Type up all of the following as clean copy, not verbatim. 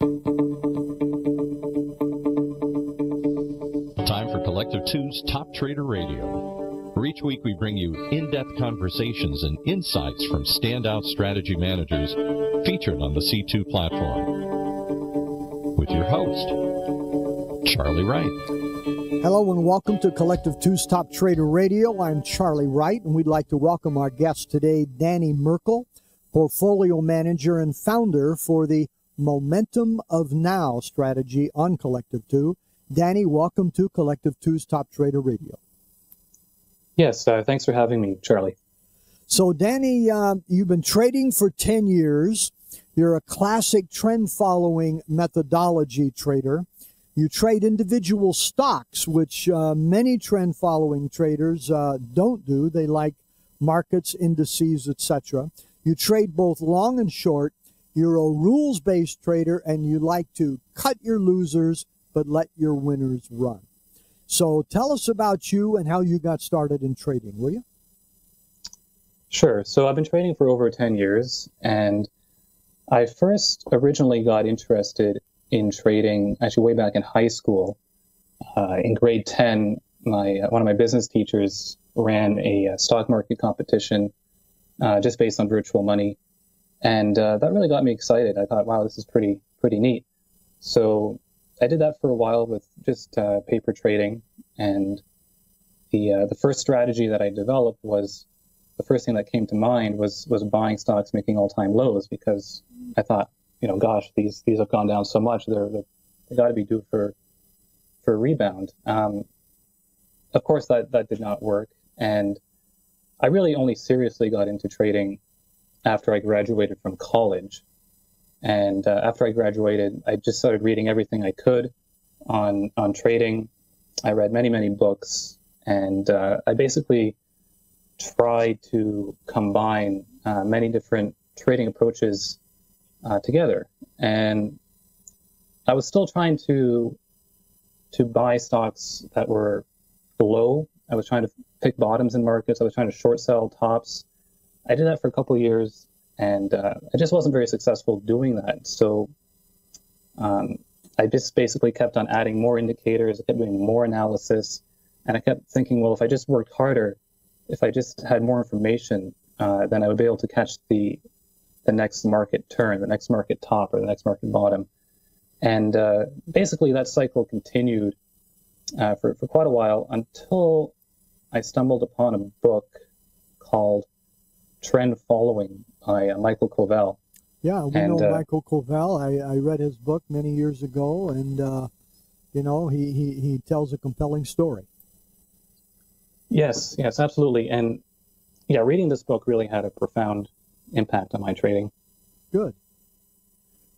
Time for Collective Two's Top Trader Radio, where each week we bring you in-depth conversations and insights from standout strategy managers featured on the C2 platform. With your host, Charley Wright. Hello and welcome to Collective Two's Top Trader Radio. I'm Charley Wright, and we'd like to welcome our guest today, Danny Merkel, portfolio manager and founder for the Momentum of Now strategy on Collective Two. Danny, welcome to Collective Two's Top Trader Radio. Yes, thanks for having me, Charley. So, Danny, you've been trading for 10 years. You're a classic trend-following methodology trader. You trade individual stocks, which many trend-following traders don't do. They like markets, indices, etc. You trade both long and short. You're a rules-based trader, and you like to cut your losers but let your winners run. So tell us about you and how you got started in trading, will you? Sure. So I've been trading for over 10 years, and I first originally got interested in trading actually way back in high school. In grade 10, one of my business teachers ran a stock market competition just based on virtual money, and that really got me excited. I thought, wow, this is pretty neat. So I did that for a while with just paper trading, and the first strategy that I developed was, the first thing that came to mind was buying stocks making all-time lows, because I thought, gosh, these have gone down so much, they got to be due for a rebound. Of course, that did not work, and I really only seriously got into trading after I graduated from college. And after I graduated, I just started reading everything I could on trading. I read many books, and I basically tried to combine many different trading approaches together. And I was still trying to buy stocks that were low. I was trying to pick bottoms in markets. I was trying to short sell tops. I did that for a couple of years, and I just wasn't very successful doing that. So I just basically kept on adding more indicators. I kept doing more analysis, and I kept thinking, well, if I just worked harder, if I just had more information, then I would be able to catch the next market turn, the next market top, or the next market bottom. And basically that cycle continued for quite a while, until I stumbled upon a book called Trend Following by Michael Covell. Yeah, we know Michael Covell. I read his book many years ago, and he tells a compelling story. Yes, absolutely. And yeah, reading this book really had a profound impact on my trading. Good.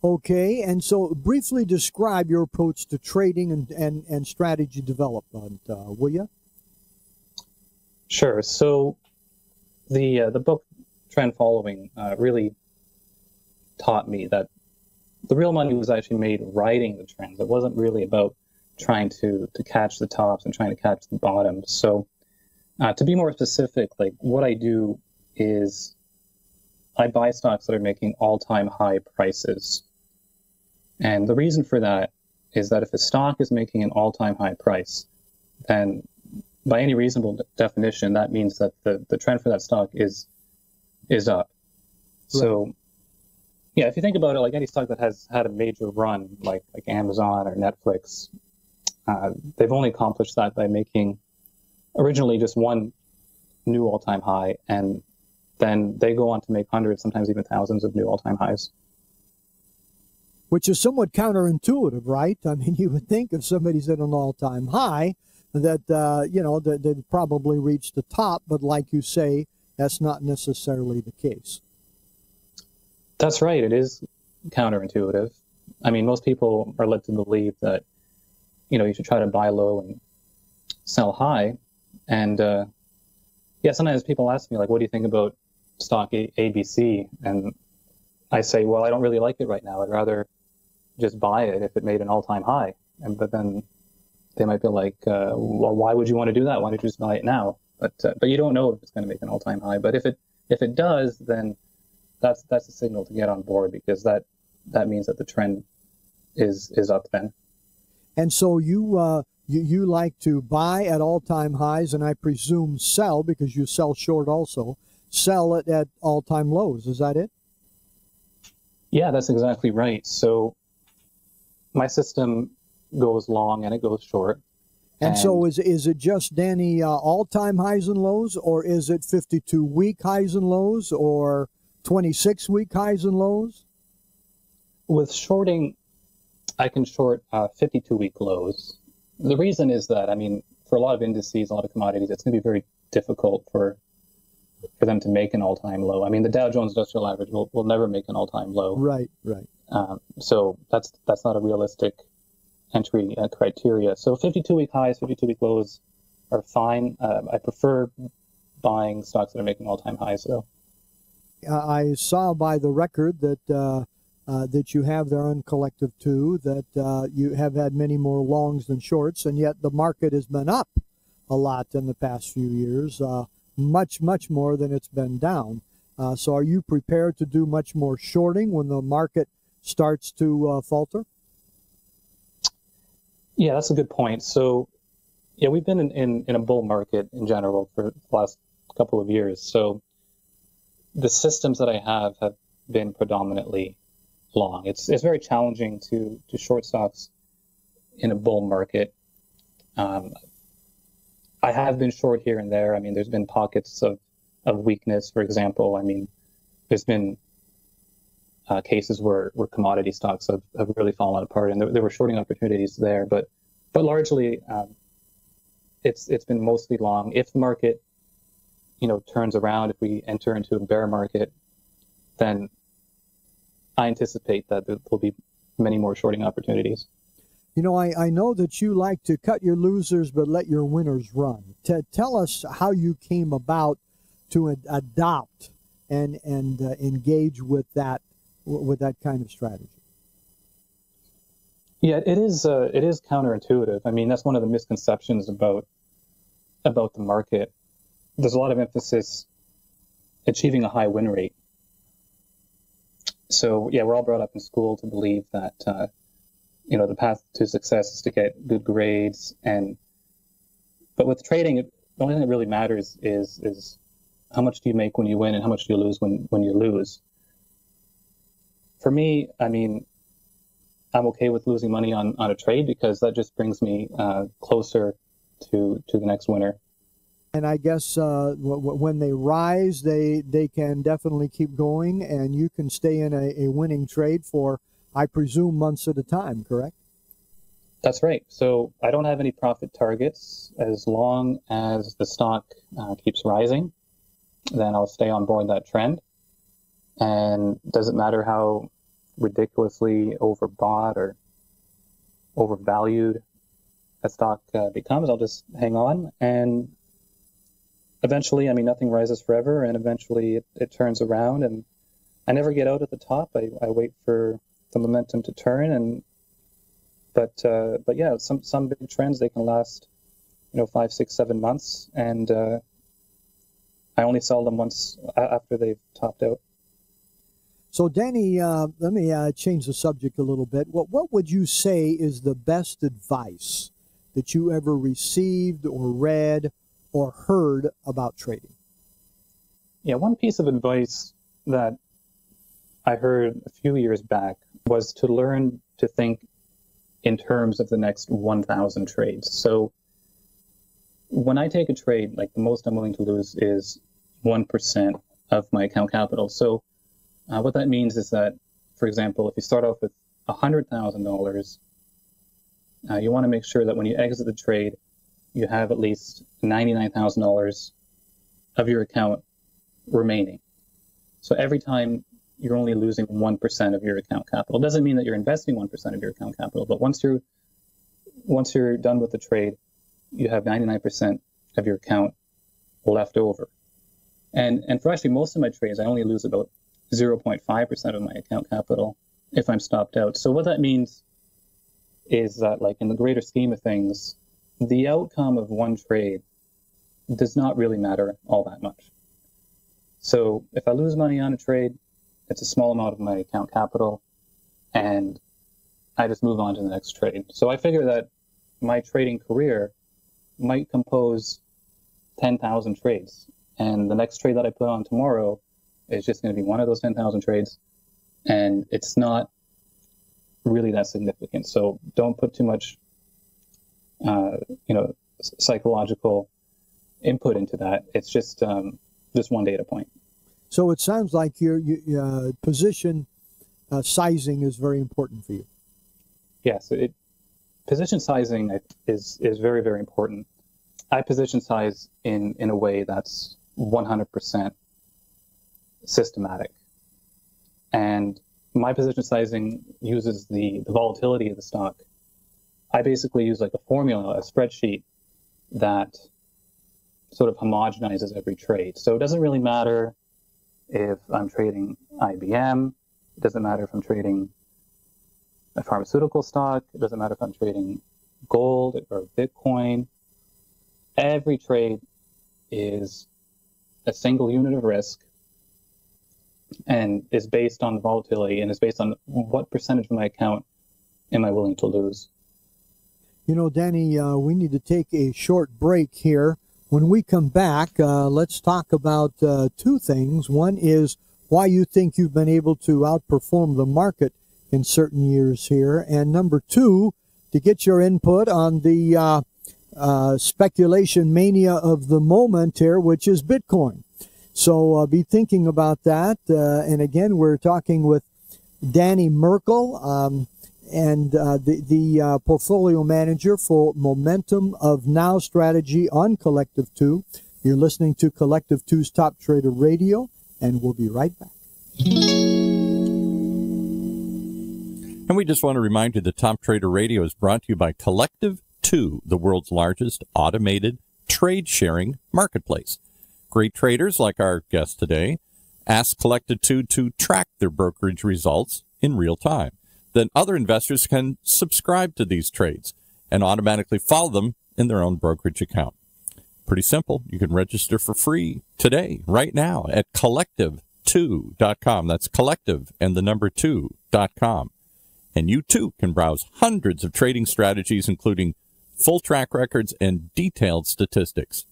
Okay, and so briefly describe your approach to trading and strategy development, will you? Sure. So the book Trend Following really taught me that the real money was actually made riding the trends. It wasn't really about trying to catch the tops and trying to catch the bottoms. So to be more specific, like what I do is I buy stocks that are making all-time high prices. And the reason for that is that if a stock is making an all-time high price, then by any reasonable definition, that means that the trend for that stock is up. Right. So yeah, if you think about it, like any stock that has had a major run, like Amazon or Netflix, they've only accomplished that by making originally just one new all-time high, and then they go on to make hundreds, sometimes even thousands of new all-time highs. Which is somewhat counterintuitive, right? I mean, you would think if somebody's at an all-time high that, that they'd probably reach the top, but like you say, that's not necessarily the case. That's right. It is counterintuitive. I mean, most people are led to believe that, you should try to buy low and sell high. And sometimes people ask me, like, what do you think about stock ABC? And I say, well, I don't really like it right now. I'd rather just buy it if it made an all-time high. But then they might be like, well, why would you want to do that? Why don't you just buy it now? But you don't know if it's going to make an all-time high. But if it does, then that's a signal to get on board, because that means that the trend is up then. And so you like to buy at all-time highs, and I presume sell, because you sell short also, sell it at all-time lows. Is that it? Yeah, that's exactly right. So my system goes long and it goes short. And so is it just, Danny, all-time highs and lows, or is it 52-week highs and lows, or 26-week highs and lows? With shorting, I can short 52-week lows. The reason is that, I mean, for a lot of indices, a lot of commodities, it's going to be very difficult for them to make an all-time low. I mean, the Dow Jones Industrial Average will never make an all-time low. Right. So that's not a realistic entry criteria. So 52-week highs, 52-week lows are fine. I prefer buying stocks that are making all-time highs, though. I saw by the record that that you have there on Collective 2 that you have had many more longs than shorts, and yet the market has been up a lot in the past few years, much more than it's been down. So are you prepared to do much more shorting when the market starts to falter? Yeah, that's a good point. So, yeah, we've been in a bull market in general for the last couple of years. So the systems that I have been predominantly long. It's very challenging to short stocks in a bull market. I have been short here and there. I mean, there's been pockets of weakness, for example. I mean, there's been cases where commodity stocks have really fallen apart, and there were shorting opportunities there. But largely, it's been mostly long. If the market, turns around, if we enter into a bear market, then I anticipate that there will be many more shorting opportunities. I know that you like to cut your losers but let your winners run. Tell us how you came about to adopt and engage with that kind of strategy. Yeah, it is counterintuitive. I mean, that's one of the misconceptions about the market. There's a lot of emphasis achieving a high win rate. So yeah, we're all brought up in school to believe that the path to success is to get good grades, but with trading, the only thing that really matters is how much do you make when you win and how much do you lose when you lose. For me, I mean, I'm okay with losing money on a trade because that just brings me closer to the next winner. And I guess when they rise, they can definitely keep going, and you can stay in a winning trade for, I presume, months at a time, correct? That's right. So I don't have any profit targets. As long as the stock keeps rising, then I'll stay on board that trend. And doesn't matter how ridiculously overbought or overvalued a stock becomes, I'll just hang on. And eventually, I mean, nothing rises forever, and eventually it turns around, and I never get out at the top. I wait for the momentum to turn, but yeah, some big trends, they can last 5, 6, 7 months, and I only sell them once after they've topped out. So Danny, let me change the subject a little bit. What would you say is the best advice that you ever received or read or heard about trading? Yeah, one piece of advice that I heard a few years back was to learn to think in terms of the next 1,000 trades. So when I take a trade, like, the most I'm willing to lose is 1% of my account capital. So what that means is that, for example, if you start off with $100,000, you want to make sure that when you exit the trade, you have at least $99,000 of your account remaining. So every time you're only losing 1% of your account capital. It doesn't mean that you're investing 1% of your account capital, but once you're done with the trade, you have 99% of your account left over. And for actually most of my trades, I only lose about 0.5% of my account capital if I'm stopped out. So what that means is that, like, in the greater scheme of things, the outcome of one trade does not really matter all that much. So if I lose money on a trade, it's a small amount of my account capital, and I just move on to the next trade. So I figure that my trading career might compose 10,000 trades. And the next trade that I put on tomorrow is just going to be one of those 10,000 trades. And it's not really that significant. So don't put too much, psychological input into that. It's just one data point. So it sounds like your position sizing is very important for you. Yes, position sizing is very, very important. I position size in a way that's 100% systematic. And my position sizing uses the volatility of the stock. I basically use like a formula, a spreadsheet that sort of homogenizes every trade. So it doesn't really matter if I'm trading IBM. It doesn't matter if I'm trading a pharmaceutical stock. It doesn't matter if I'm trading gold or Bitcoin. Every trade is a single unit of risk and is based on the volatility and is based on what percentage of my account am I willing to lose. You know, Danny, we need to take a short break here. When we come back, let's talk about two things. One is why you think you've been able to outperform the market in certain years here. And number two, to get your input on the speculation mania of the moment here, which is Bitcoin. So be thinking about that. And again, we're talking with Danny Merkel, and the portfolio manager for Momentum of Now strategy on Collective 2. You're listening to Collective 2's Top Trader Radio, and we'll be right back. And we just want to remind you that Top Trader Radio is brought to you by Collective 2, the world's largest automated trade-sharing marketplace. Great traders like our guest today ask Collective 2 to track their brokerage results in real time. Then other investors can subscribe to these trades and automatically follow them in their own brokerage account. Pretty simple. You can register for free today, right now, at collective2.com. That's collective and the number 2.com. And you, too, can browse hundreds of trading strategies, including full track records and detailed statistics.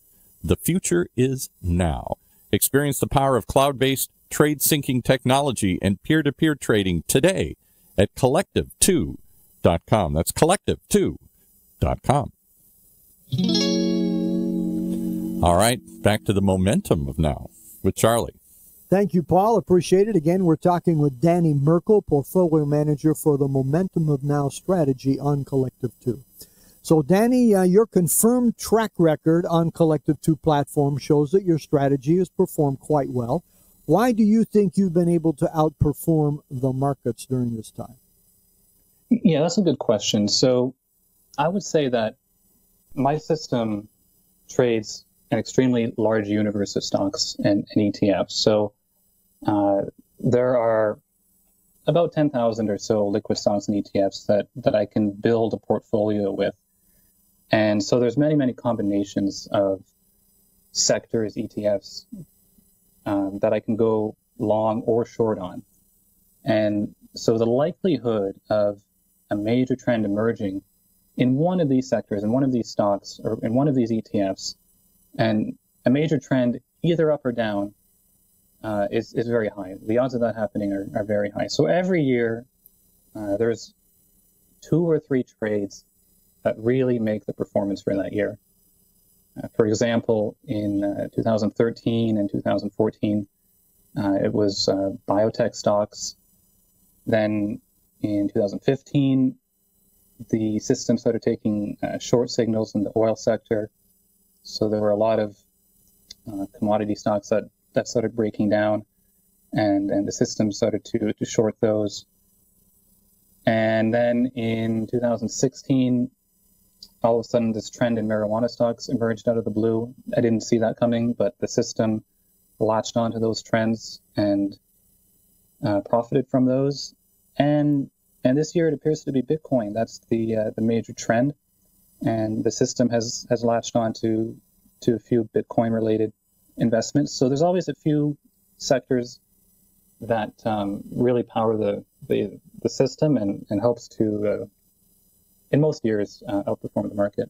The future is now. Experience the power of cloud-based trade syncing technology and peer-to-peer trading today at collective2.com. That's collective2.com. All right, back to the momentum of now with Charley. Thank you, Paul. Appreciate it. Again, we're talking with Danny Merkel, portfolio manager for the Momentum of Now strategy on Collective 2. So, Danny, your confirmed track record on Collective 2 platform shows that your strategy has performed quite well. Why do you think you've been able to outperform the markets during this time? Yeah, that's a good question. So I would say that my system trades an extremely large universe of stocks and ETFs. So there are about 10,000 or so liquid stocks and ETFs that I can build a portfolio with. And so there's many, many combinations of sectors, ETFs, that I can go long or short on. And so the likelihood of a major trend emerging in one of these sectors, in one of these stocks, or in one of these ETFs, and a major trend either up or down is very high. The odds of that happening are very high. So every year, there's 2 or 3 trades that really make the performance for that year. For example, in 2013 and 2014, it was biotech stocks. Then in 2015, the system started taking short signals in the oil sector. So there were a lot of commodity stocks that started breaking down, and the system started to short those. And then in 2016, all of a sudden, this trend in marijuana stocks emerged out of the blue. I didn't see that coming, but the system latched onto those trends and profited from those. And this year, it appears to be Bitcoin. That's the major trend, and the system has latched on to a few Bitcoin-related investments. So there's always a few sectors that really power the the system and helps to, in most years, outperform the market.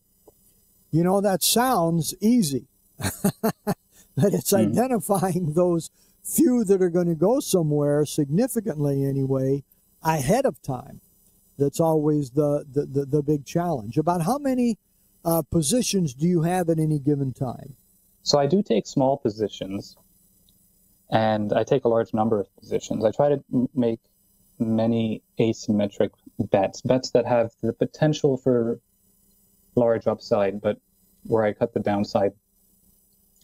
You know, that sounds easy, but it's identifying those few that are going to go somewhere significantly anyway ahead of time. That's always the big challenge. About how many positions do you have at any given time? So I do take small positions, and I take a large number of positions. I try to make many asymmetric bets that have the potential for large upside, but where I cut the downside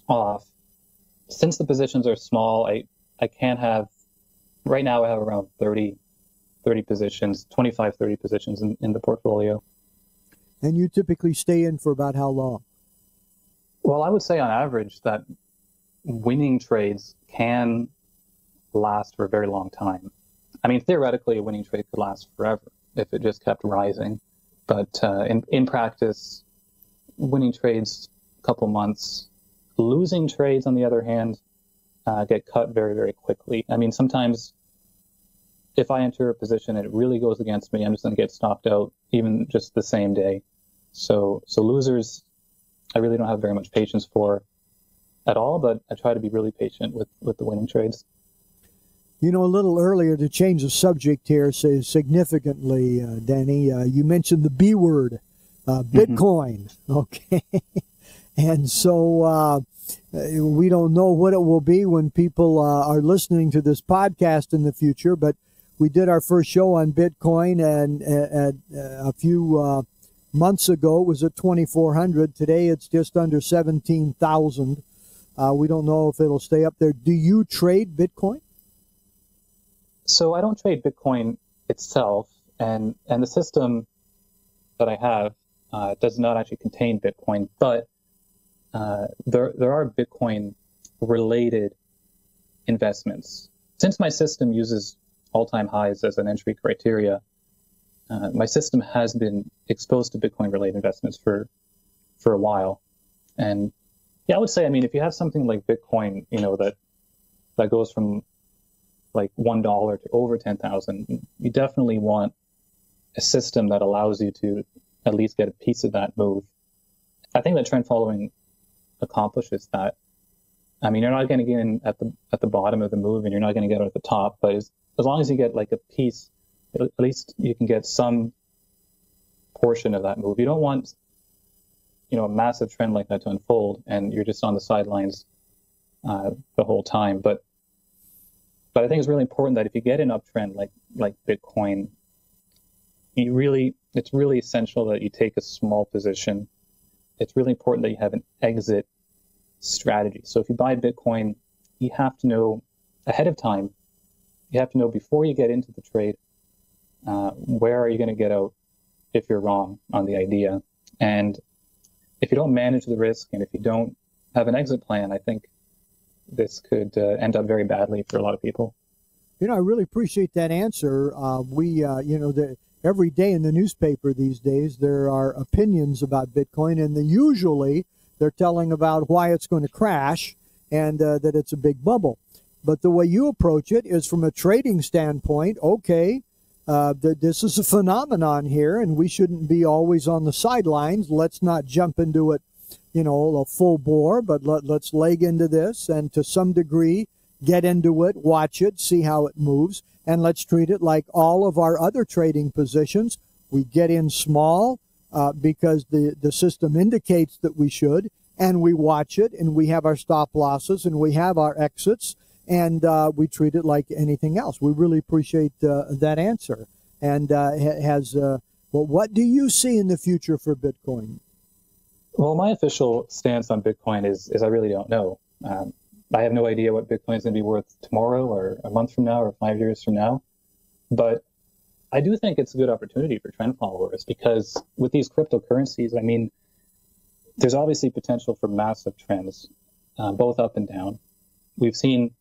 off. Since the positions are small, I can't have, right now I have around 30 positions, 25, 30 positions in the portfolio. And you typically stay in for about how long? Well, I would say on average that winning trades can last for a very long time. I mean, theoretically, a winning trade could last forever if it just kept rising. But in practice, winning trades a couple months. Losing trades, on the other hand, get cut very, very quickly. I mean, sometimes if I enter a position and it really goes against me, I'm just going to get stopped out even just the same day. So losers, I really don't have very much patience for at all, but I try to be really patient with the winning trades. You know, a little earlier, to change the subject here, say significantly, Danny, you mentioned the B word, Bitcoin. Okay. And so we don't know what it will be when people are listening to this podcast in the future, but we did our first show on Bitcoin, and a few months ago it was at 2,400. Today it's just under 17,000. We don't know if it'll stay up there. Do you trade Bitcoin? So I don't trade Bitcoin itself, and the system that I have does not actually contain Bitcoin, but there are Bitcoin-related investments. Since my system uses all-time highs as an entry criteria, my system has been exposed to Bitcoin-related investments for a while. And yeah, I would say, I mean, if you have something like Bitcoin, you know, that goes from like $1 to over 10,000, you definitely want a system that allows you to at least get a piece of that move. I think that trend following accomplishes that. I mean, you're not going to get in at the bottom of the move, and you're not going to get out at the top, but as long as you get like a piece, at least you can get some portion of that move. You don't want, you know, a massive trend like that to unfold and you're just on the sidelines the whole time. But I think it's really important that if you get an uptrend like Bitcoin, it's really essential that you take a small position. It's really important that you have an exit strategy. So if you buy Bitcoin, you have to know ahead of time, you have to know before you get into the trade, where are you going to get out if you're wrong on the idea. And if you don't manage the risk and if you don't have an exit plan, I think this could end up very badly for a lot of people. You know, I really appreciate that answer. Every day in the newspaper these days, there are opinions about Bitcoin, and usually they're telling about why it's going to crash and that it's a big bubble. But the way you approach it is from a trading standpoint. Okay, this is a phenomenon here, and we shouldn't be always on the sidelines. Let's not jump into it, you know, a full bore, but let's leg into this and to some degree get into it, watch it, see how it moves, and let's treat it like all of our other trading positions. We get in small because the system indicates that we should, and we watch it, and we have our stop losses, and we have our exits, and we treat it like anything else. We really appreciate that answer. And what do you see in the future for Bitcoin? Well, my official stance on Bitcoin is I really don't know. I have no idea what Bitcoin is going to be worth tomorrow or a month from now or 5 years from now. But I do think it's a good opportunity for trend followers because with these cryptocurrencies, I mean, there's obviously potential for massive trends, both up and down. We've seen,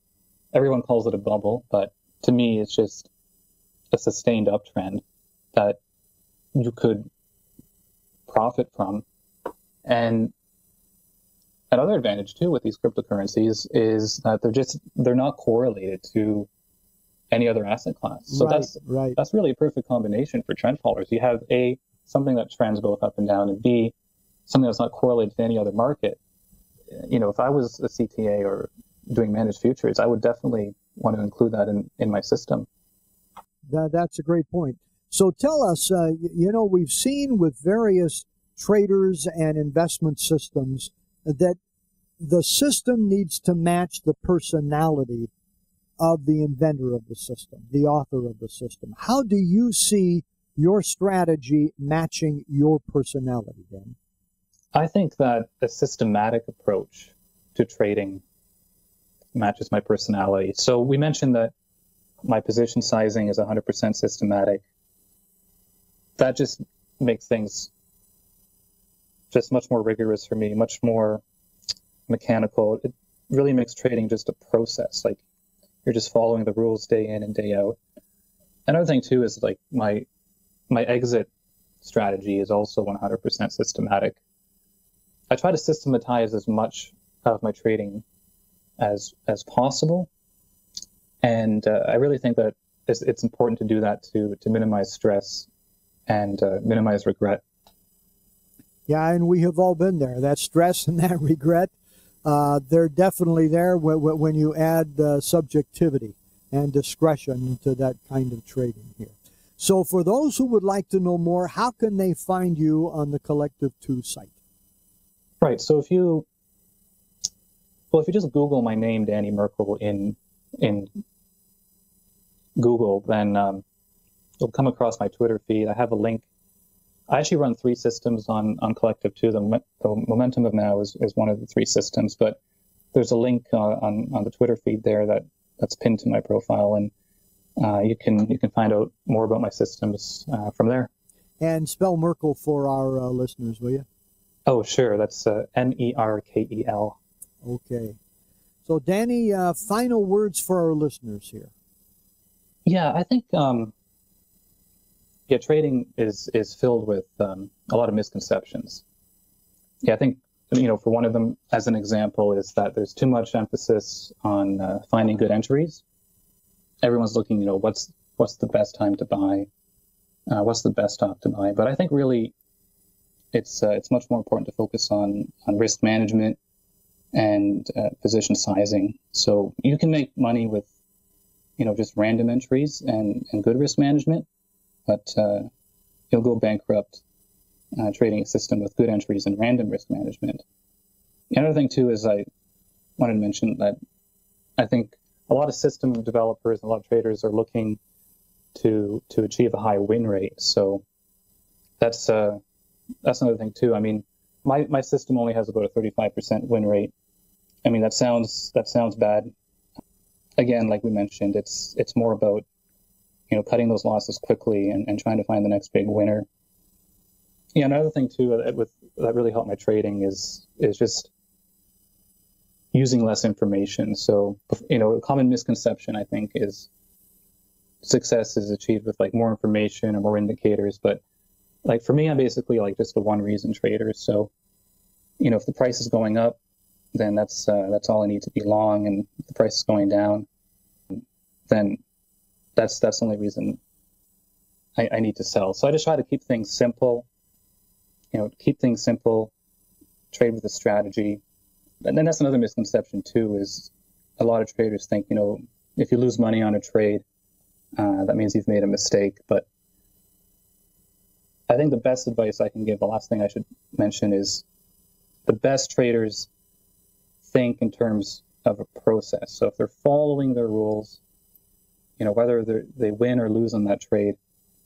everyone calls it a bubble, but to me, it's just a sustained uptrend that you could profit from. And another advantage too with these cryptocurrencies is that they're not correlated to any other asset class. So that's really a perfect combination for trend followers. You have A, something that trends both up and down, and B, something that's not correlated to any other market. If I was a CTA or doing managed futures, I would definitely want to include that in my system. That's a great point. So tell us, we've seen with various traders and investment systems that the system needs to match the personality of the inventor of the system, the author of the system. How do you see your strategy matching your personality, Dan? I think that a systematic approach to trading matches my personality. So we mentioned that my position sizing is 100% systematic. That just makes things just much more rigorous for me, much more mechanical. It really makes trading just a process. Like, you're just following the rules day in and day out. Another thing too is like my exit strategy is also 100% systematic. I try to systematize as much of my trading as possible, and I really think that it's important to do that to minimize stress and minimize regret. Yeah, and we have all been there. That stress and that regret, they're definitely there when you add subjectivity and discretion to that kind of trading here. So for those who would like to know more, how can they find you on the Collective 2 site? Right. So if you just Google my name, Danny Merkel, in Google, then you'll come across my Twitter feed. I have a link. I actually run 3 systems on Collective 2. The Momentum of Now is one of the 3 systems, but there's a link on the Twitter feed there that's pinned to my profile, and you can find out more about my systems from there. And spell Merkel for our listeners, will you? Oh, sure. That's Merkel. Okay. So, Danny, final words for our listeners here. Yeah, I think trading is filled with a lot of misconceptions. Yeah, I think, for one of them, as an example, is that there's too much emphasis on finding good entries. Everyone's looking, what's the best time to buy, what's the best stock to buy. But I think really it's much more important to focus on risk management and position sizing. So you can make money with, just random entries and good risk management, but you'll go bankrupt trading a system with good entries and random risk management. Another thing too is I wanted to mention that I think a lot of system developers and a lot of traders are looking to achieve a high win rate. So that's another thing too. I mean, my system only has about a 35% win rate. I mean, that sounds bad. Again, like we mentioned, it's more about cutting those losses quickly and trying to find the next big winner. Yeah, another thing too that really helped my trading is just using less information. So a common misconception I think is success is achieved with like more information or more indicators. But like for me, I'm basically like just a one reason trader. So if the price is going up, then that's all I need to be long, and if the price is going down, then that's the only reason I need to sell. So I just try to keep things simple, trade with a strategy. And then that's another misconception too, is a lot of traders think, if you lose money on a trade, that means you've made a mistake. But I think the best advice I can give, the last thing I should mention, is the best traders think in terms of a process. So if they're following their rules, whether they win or lose on that trade,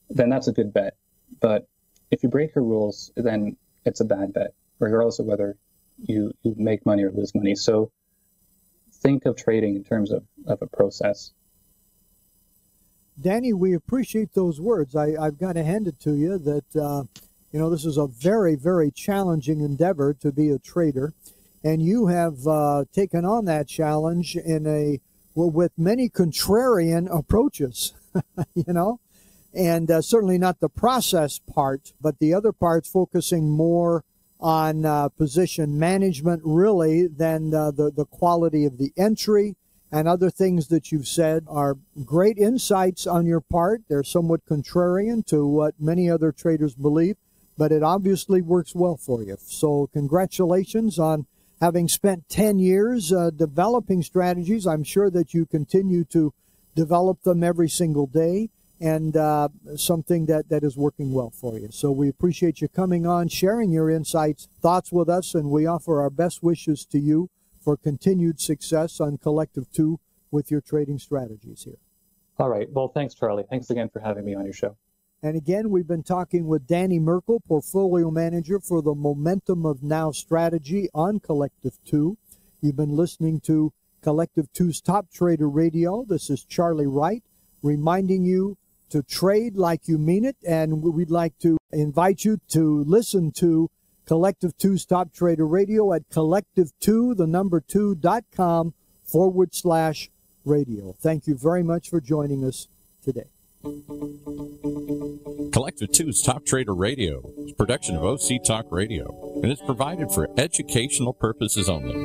then that's a good bet. But if you break your rules, then it's a bad bet, regardless of whether you make money or lose money. So think of trading in terms of a process. Danny, we appreciate those words. I've got to hand it to you that, this is a very, very challenging endeavor to be a trader. And you have taken on that challenge with many contrarian approaches, and certainly not the process part, but the other parts focusing more on position management really than the quality of the entry and other things that you've said are great insights on your part. They're somewhat contrarian to what many other traders believe, but it obviously works well for you. So congratulations on having spent 10 years developing strategies. I'm sure that you continue to develop them every single day, and something that is working well for you. So we appreciate you coming on, sharing your insights, thoughts with us, and we offer our best wishes to you for continued success on Collective 2 with your trading strategies here. All right. Well, thanks, Charlie. Thanks again for having me on your show. And again, we've been talking with Danny Merkel, Portfolio Manager for the Momentum of Now strategy on Collective 2. You've been listening to Collective 2's Top Trader Radio. This is Charlie Wright, reminding you to trade like you mean it, and we'd like to invite you to listen to Collective 2's Top Trader Radio at collective2.com/radio. Thank you very much for joining us today. Collective 2's Top Trader Radio is a production of OC Talk Radio and is provided for educational purposes only.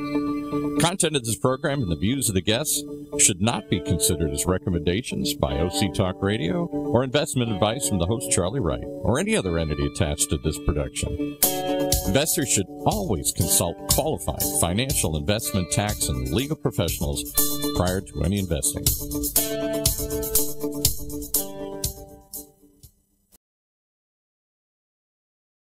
Content of this program and the views of the guests should not be considered as recommendations by OC Talk Radio or investment advice from the host Charlie Wright or any other entity attached to this production. Investors should always consult qualified financial, investment, tax, and legal professionals prior to any investing.